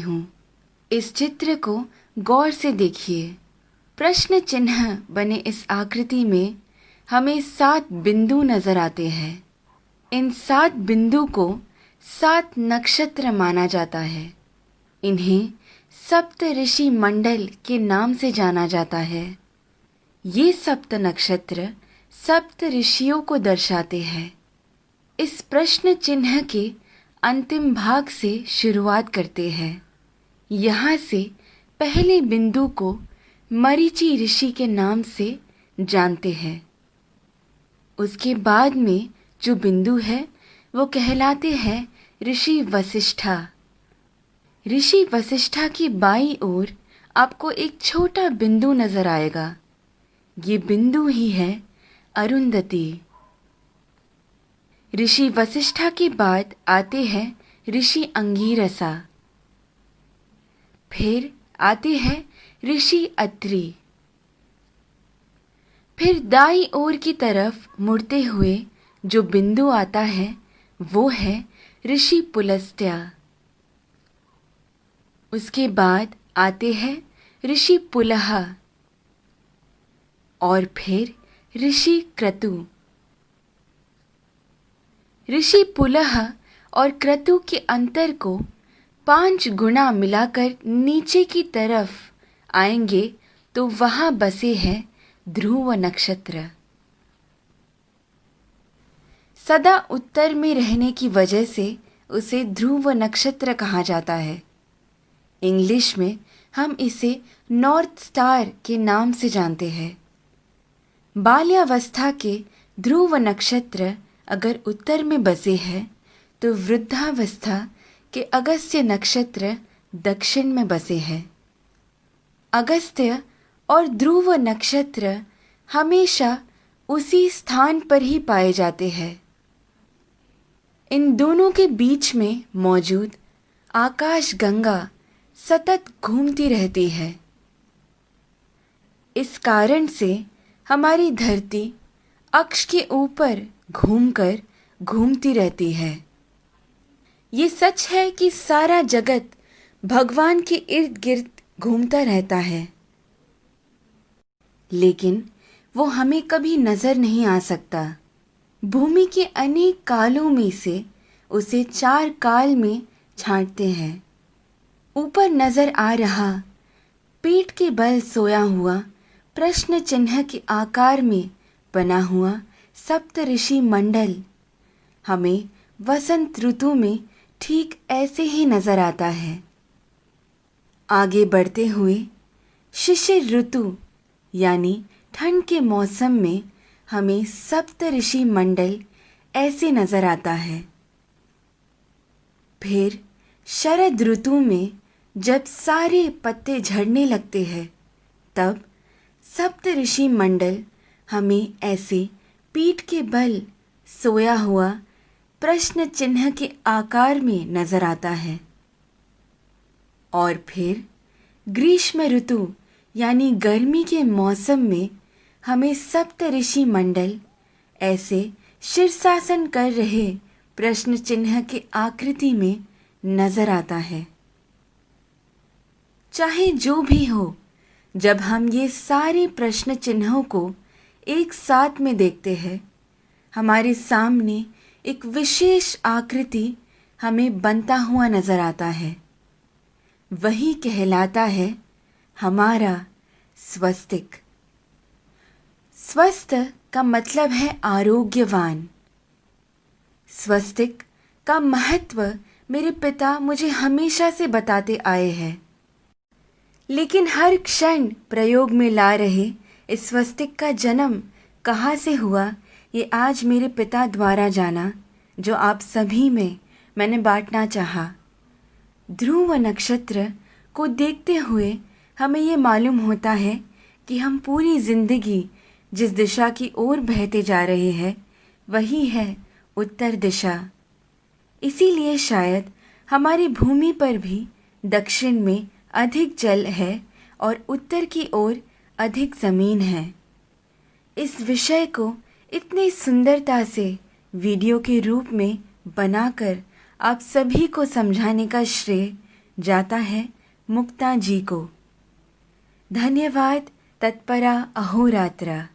हूँ। इस चित्र को गौर से देखिए। प्रश्न चिन्ह बने इस आकृति में हमें 7 बिंदु नजर आते हैं। इन 7 बिंदु को 7 नक्षत्र माना जाता है। इन्हें सप्त ऋषि मंडल के नाम से जाना जाता है। ये सप्त नक्षत्र सप्त ऋषियों को दर्शाते हैं। इस प्रश्न चिन्ह के अंतिम भाग से शुरुआत करते हैं। यहाँ से पहले बिंदु को मरीचि ऋषि के नाम से जानते हैं। उसके बाद में जो बिंदु है वो कहलाते हैं ऋषि वसिष्ठा। ऋषि वसिष्ठा की बाईं ओर आपको एक छोटा बिंदु नजर आएगा। ये बिंदु ही है अरुंधति। ऋषि वसिष्ठा के बाद आते हैं ऋषि अंगीरसा। फिर आते हैं ऋषि अत्रि। फिर दाईं ओर की तरफ मुड़ते हुए जो बिंदु आता है वो है ऋषि पुलस्त्य। उसके बाद आते हैं ऋषि पुलह और फिर ऋषि क्रतु। ऋषि पुलह और क्रतु के अंतर को 5 गुना मिलाकर नीचे की तरफ आएंगे तो वहां बसे हैं ध्रुव नक्षत्र। सदा उत्तर में रहने की वजह से उसे ध्रुव नक्षत्र कहा जाता है। इंग्लिश में हम इसे नॉर्थ स्टार के नाम से जानते हैं। बाल्यावस्था के ध्रुव नक्षत्र अगर उत्तर में बसे हैं तो वृद्धावस्था के अगस्त्य नक्षत्र दक्षिण में बसे हैं। अगस्त्य और ध्रुव नक्षत्र हमेशा उसी स्थान पर ही पाए जाते हैं। इन दोनों के बीच में मौजूद आकाश गंगा सतत घूमती रहती है। इस कारण से हमारी धरती अक्ष के ऊपर घूमती रहती है। ये सच है कि सारा जगत भगवान के इर्द गिर्द घूमता रहता है, लेकिन वो हमें कभी नजर नहीं आ सकता। भूमि के अनेक कालों में से उसे 4 काल में छांटते हैं। ऊपर नजर आ रहा पीठ के बल सोया हुआ प्रश्न चिन्ह के आकार में बना हुआ सप्त ऋषि मंडल हमें वसंत ऋतु में ठीक ऐसे ही नजर आता है। आगे बढ़ते हुए शिशिर ऋतु यानी ठंड के मौसम में हमें सप्त ऋषि मंडल ऐसे नजर आता है। फिर शरद ऋतु में जब सारे पत्ते झड़ने लगते हैं तब सप्त ऋषि मंडल हमें ऐसे पीठ के बल सोया हुआ प्रश्न चिन्ह के आकार में नजर आता है। और फिर ग्रीष्म ऋतु यानी गर्मी के मौसम में हमें सप्त ऋषि मंडल ऐसे शीर्षासन कर रहे प्रश्न चिन्ह के आकृति में नजर आता है। चाहे जो भी हो, जब हम ये सारे प्रश्न चिन्हों को एक साथ में देखते हैं, हमारे सामने एक विशेष आकृति हमें बनता हुआ नजर आता है। वही कहलाता है हमारा स्वस्तिक। स्वस्थ का मतलब है आरोग्यवान। स्वस्तिक का महत्व मेरे पिता मुझे हमेशा से बताते आए हैं, लेकिन हर क्षण प्रयोग में ला रहे इस स्वस्तिक का जन्म कहाँ से हुआ ये आज मेरे पिता द्वारा जाना, जो आप सभी में मैंने बांटना चाहा। ध्रुव नक्षत्र को देखते हुए हमें ये मालूम होता है कि हम पूरी जिंदगी जिस दिशा की ओर बहते जा रहे हैं वही है उत्तर दिशा। इसीलिए शायद हमारी भूमि पर भी दक्षिण में अधिक जल है और उत्तर की ओर अधिक ज़मीन है। इस विषय को इतनी सुंदरता से वीडियो के रूप में बनाकर आप सभी को समझाने का श्रेय जाता है मुक्ता जी को। धन्यवाद तत्परा अहोरात्र।